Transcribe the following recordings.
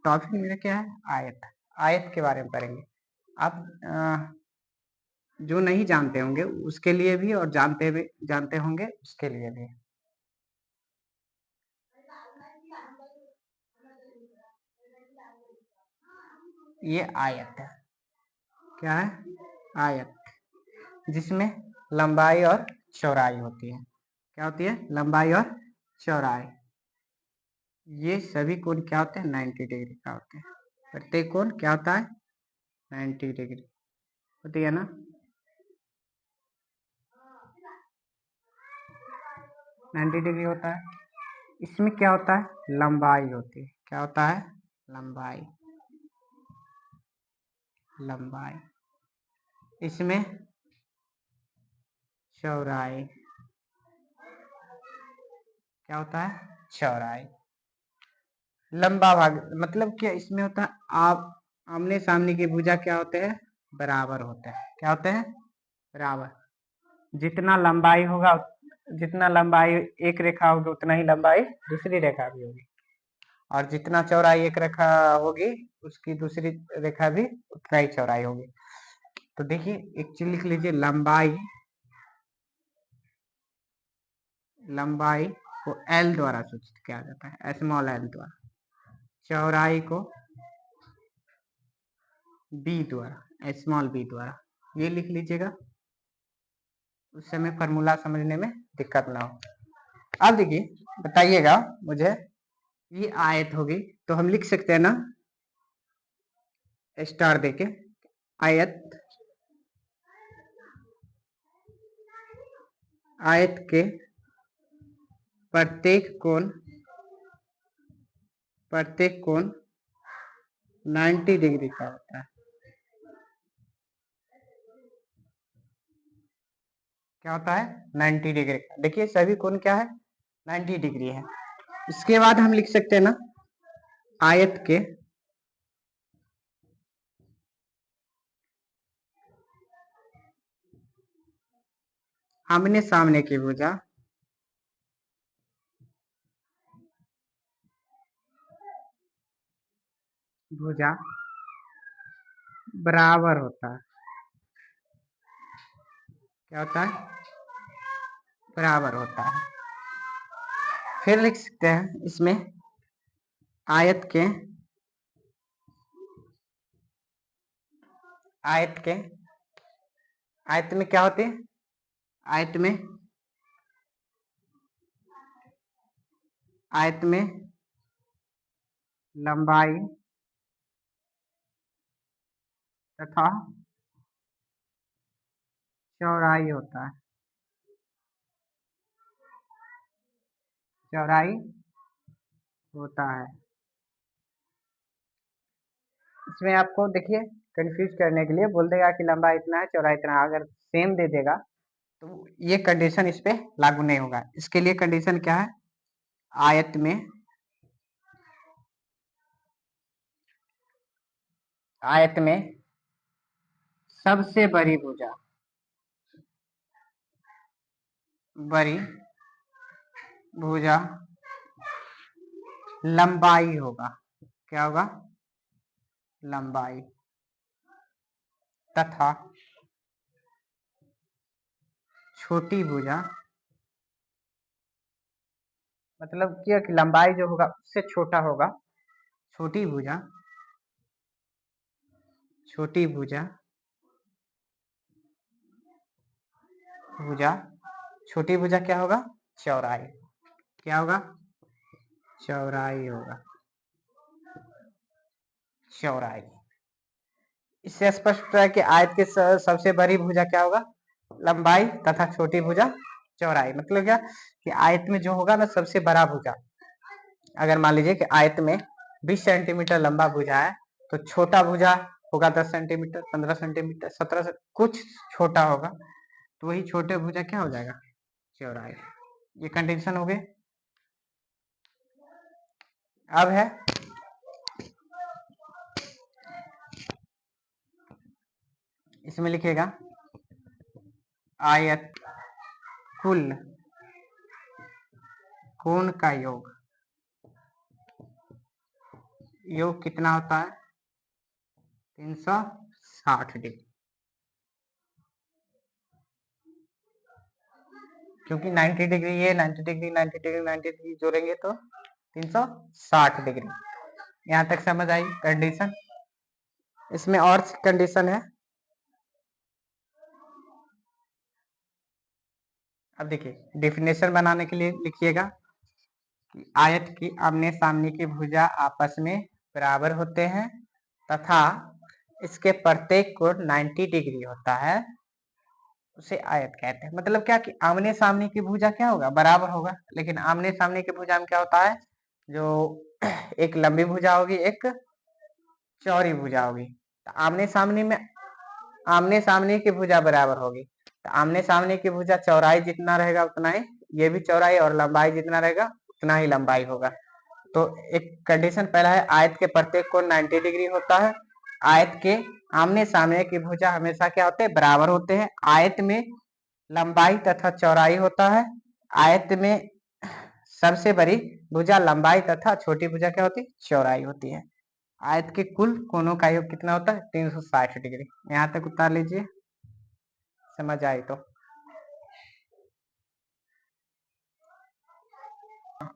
Topic मेरा क्या है, आयत। आयत के बारे में पढ़ेंगे। आप जो नहीं जानते होंगे उसके लिए भी, और जानते होंगे उसके लिए भी। ये आयत है, क्या है, आयत, जिसमें लंबाई और चौड़ाई होती है। क्या होती है, लंबाई और चौड़ाई। ये सभी कोण क्या होते हैं, 90 डिग्री का होते हैं। प्रत्येक कोण क्या होता है, 90 डिग्री होती है ना। नाइन्टी डिग्री होता है। इसमें क्या होता है, लंबाई होती है। क्या होता है, लंबाई। लंबाई। इसमें चौड़ाई। क्या होता है, चौड़ाई। लंबा भाग मतलब क्या, इसमें होता है आप आमने सामने की भुजा क्या होते हैं, बराबर होते हैं। क्या होते हैं, बराबर। जितना लंबाई होगा, जितना लंबाई एक रेखा होगी उतना ही लंबाई दूसरी रेखा भी होगी, और जितना चौड़ाई एक रेखा होगी उसकी दूसरी रेखा भी उतना ही चौड़ाई होगी। तो देखिए एक चीज लिख लीजिए, लंबाई, लंबाई को एल द्वारा सूचित किया जाता है, स्मॉल एल द्वारा। चौड़ाई को बी द्वारा, स्मॉल बी द्वारा। ये लिख लीजिएगा, उस समय फॉर्मूला समझने में दिक्कत ना हो। अब देखिए बताइएगा मुझे, ये आयत होगी तो हम लिख सकते हैं ना स्टार देके, आयत, आयत के प्रत्येक कोण 90 डिग्री का होता है। क्या होता है, 90 डिग्री का। देखिए सभी कोण क्या है, 90 डिग्री है। इसके बाद हम लिख सकते हैं ना, आयत के आमने सामने की भुजा बराबर होता है। क्या होता है, बराबर होता है। फिर लिख सकते हैं इसमें, आयत के आयत में क्या होते हैं, आयत में लंबाई तथा चौड़ाई होता है। चौड़ाई होता है। इसमें आपको देखिए कंफ्यूज करने के लिए बोल देगा कि लंबाई इतना है चौड़ाई इतना है। अगर सेम दे देगा तो ये कंडीशन इस पे लागू नहीं होगा। इसके लिए कंडीशन क्या है, आयत में सबसे बड़ी भुजा लंबाई होगा। क्या होगा, लंबाई तथा छोटी भुजा, मतलब क्या कि लंबाई जो होगा उससे छोटा होगा। छोटी भुजा छोटी भुजा क्या होगा, चौड़ाई। क्या होगा, चौड़ाई होगा। चौड़ाई। इससे स्पष्ट होता है कि आयत के सबसे बड़ी भुजा क्या होगा, लंबाई तथा छोटी भुजा चौड़ाई। मतलब क्या कि आयत में जो होगा ना सबसे बड़ा भुजा, अगर मान लीजिए कि आयत में 20 सेंटीमीटर लंबा भुजा है तो छोटा भुजा होगा 10 सेंटीमीटर, 15 सेंटीमीटर, 17 से कुछ छोटा होगा, तो वही छोटे भुजा क्या हो जाएगा, चौड़ाई। ये कंडीशन हो गए। अब है इसमें लिखिएगा, आयत कुल कोण का योग। योग कितना होता है 360 डिग्री, क्योंकि 90 डिग्री ये 90 डिग्री 90 डिग्री 90 डिग्री जोड़ेंगे तो 360 डिग्री। यहाँ तक समझ आई कंडीशन। इसमें और कंडीशन है। अब देखिए डेफिनेशन बनाने के लिए लिखिएगा कि आयत की आमने सामने की भुजा आपस में बराबर होते हैं तथा इसके प्रत्येक कोण 90 डिग्री होता है, उसे आयत कहते हैं। मतलब क्या कि आमने सामने की भुजा क्या होगा बराबर होगा, लेकिन आमने सामने की भुजा में क्या होता है जो एक लंबी भुजा होगी एक चौड़ी भुजा होगी। तो आमने सामने की भुजा बराबर होगी, तो आमने सामने की भुजा चौड़ाई जितना रहेगा उतना ही ये भी चौड़ाई और लंबाई जितना रहेगा उतना ही लंबाई होगा। तो एक कंडीशन पहला है आयत के प्रत्येक कोण 90 डिग्री होता है। आयत के आमने सामने की भुजा हमेशा क्या होते हैं बराबर होते हैं। आयत में लंबाई तथा चौड़ाई होता है। आयत में सबसे बड़ी भुजा लंबाई तथा छोटी भुजा क्या होती है चौड़ाई होती है। आयत के कुल कोणों का योग कितना होता है 360 डिग्री। यहाँ तक उतार लीजिए, समझ आए तो।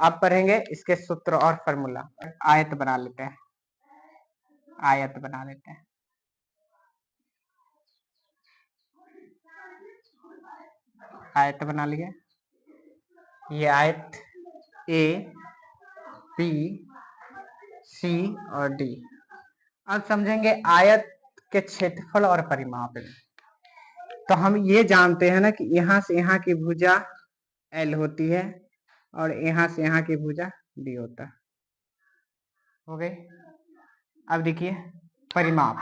अब पढ़ेंगे इसके सूत्र और फॉर्मूला। आयत बना लेते हैं, आयत बना लेते हैं। आयत बना लिए, ये आयत ए बी सी और डी। अब समझेंगे आयत के क्षेत्रफल और परिमाप। तो हम ये जानते हैं ना कि यहाँ से यहाँ की भुजा एल होती है और यहाँ से यहाँ की भुजा डी होता है। हो गई। अब देखिए परिमाप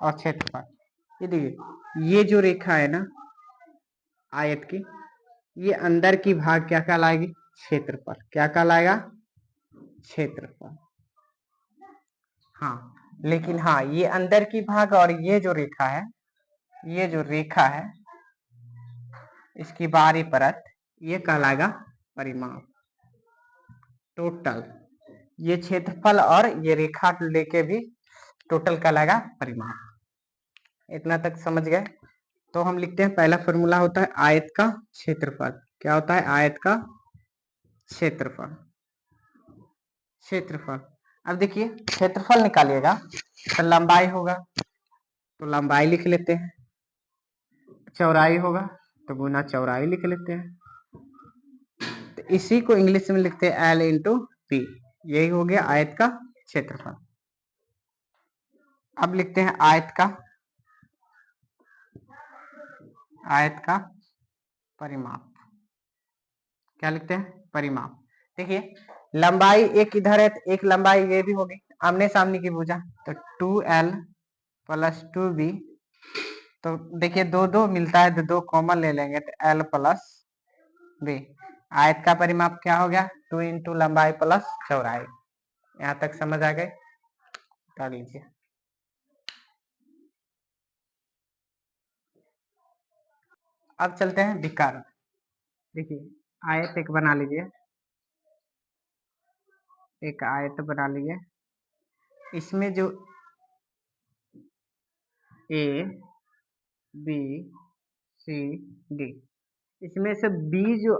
और क्षेत्रफल। ये देखिए ये जो रेखा है ना आयत की, ये अंदर की भाग क्या कहलाएगी क्षेत्रफल। क्या कहलाएगा क्षेत्रफल। हाँ लेकिन हाँ ये अंदर की भाग और ये जो रेखा है, ये जो रेखा है इसकी बाहरी परत ये कहलाएगा परिमाप टोटल। ये क्षेत्रफल और ये रेखा लेके भी टोटल कहलाएगा परिमाप। इतना तक समझ गए। तो हम लिखते हैं पहला फॉर्मूला होता है आयत का क्षेत्रफल। क्या होता है आयत का क्षेत्रफल। क्षेत्रफल। अब देखिए क्षेत्रफल निकालिएगा तो लंबाई होगा तो लंबाई लिख लेते हैं, चौड़ाई होगा तो गुना चौड़ाई लिख लेते हैं। तो इसी को इंग्लिश में लिखते हैं एल इंटू पी। यही हो गया आयत का क्षेत्रफल। अब लिखते हैं आयत का परिमाप। क्या लिखते हैं परिमाप। देखिए लंबाई एक इधर है तो एक लंबाई ये भी होगी आमने सामने की भुजा, तो 2l प्लस 2b। तो देखिए दो दो मिलता है तो दो कॉमन ले लेंगे तो l प्लस b। आयत का परिमाप क्या हो गया 2 इंटू लंबाई प्लस चौड़ाई। यहाँ तक समझ आ गए, कर लीजिए। अब चलते हैं विकर्ण। देखिए आयत एक बना लीजिए, एक आयत बना लीजिए। इसमें जो ए बी सी डी, इसमें से बी जो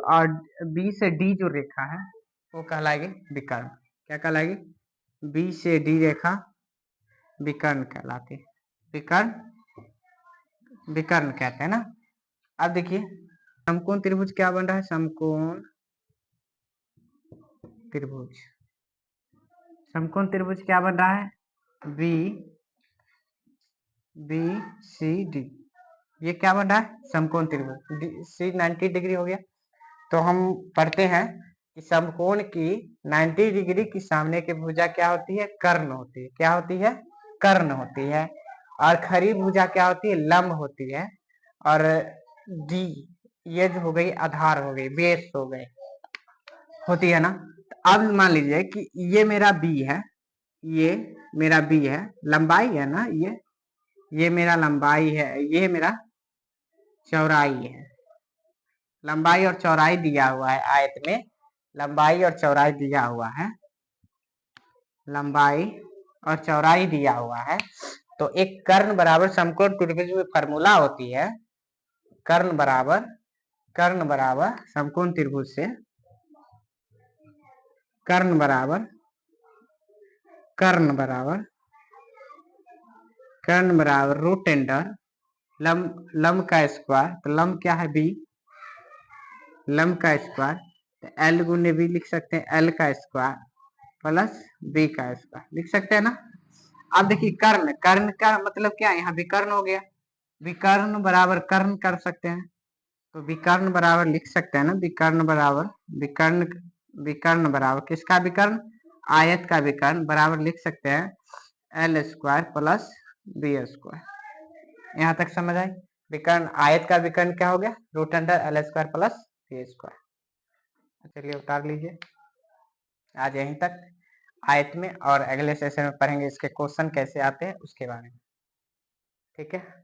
बी से डी जो रेखा है वो कहलाएगी विकर्ण। क्या कहलाएगी बी से डी रेखा विकर्ण कहलाती है। विकर्ण विकर्ण कहते हैं ना। अब देखिए समकोण त्रिभुज क्या बन रहा है समकोण त्रिभुज। समकोण त्रिभुज क्या बन रहा है बी बी सी डी। ये क्या बन रहा है समकोण त्रिभुज। सी 90 डिग्री हो गया। तो हम पढ़ते हैं कि समकोण की 90 डिग्री की सामने की भुजा क्या होती है कर्ण होती है। क्या होती है कर्ण होती है। और खड़ी भुजा क्या होती है लंब होती है। और डी ये जो हो गई आधार हो गई बेस हो गई होती है ना। अब मान लीजिए कि ये मेरा बी है, ये मेरा बी है, लंबाई है ना, ये मेरा लंबाई है, ये मेरा चौड़ाई है। लंबाई और चौड़ाई दिया हुआ है आयत में, लंबाई और चौड़ाई दिया हुआ है। लंबाई और चौड़ाई दिया हुआ है, तो एक कर्ण बराबर समकोण त्रिभुज में फार्मूला होती है, कर्ण बराबर समकोण त्रिभुज से कर्ण बराबर रूट अंडर लंब का स्क्वायर, तो लंब क्या है बी, लंब का स्क्वायर, तो एल गुने बी लिख सकते हैं, एल का स्क्वायर प्लस बी का स्क्वायर लिख सकते हैं ना। अब देखिए कर्ण का मतलब क्या है, यहाँ विकर्ण हो गया, विकर्ण बराबर कर्ण कर सकते हैं, तो विकर्ण बराबर लिख सकते हैं ना, विकर्ण बराबर किसका विकर्ण, आयत का विकर्ण बराबर लिख सकते हैं L square plus B square. यहाँ तक समझ आई। विकर्ण आयत का विकर्ण क्या हो गया, root under L square plus B square. चलिए उतार लीजिए, आज यहीं तक आयत में, और अगले सेशन में पढ़ेंगे इसके क्वेश्चन कैसे आते हैं उसके बारे में। ठीक है।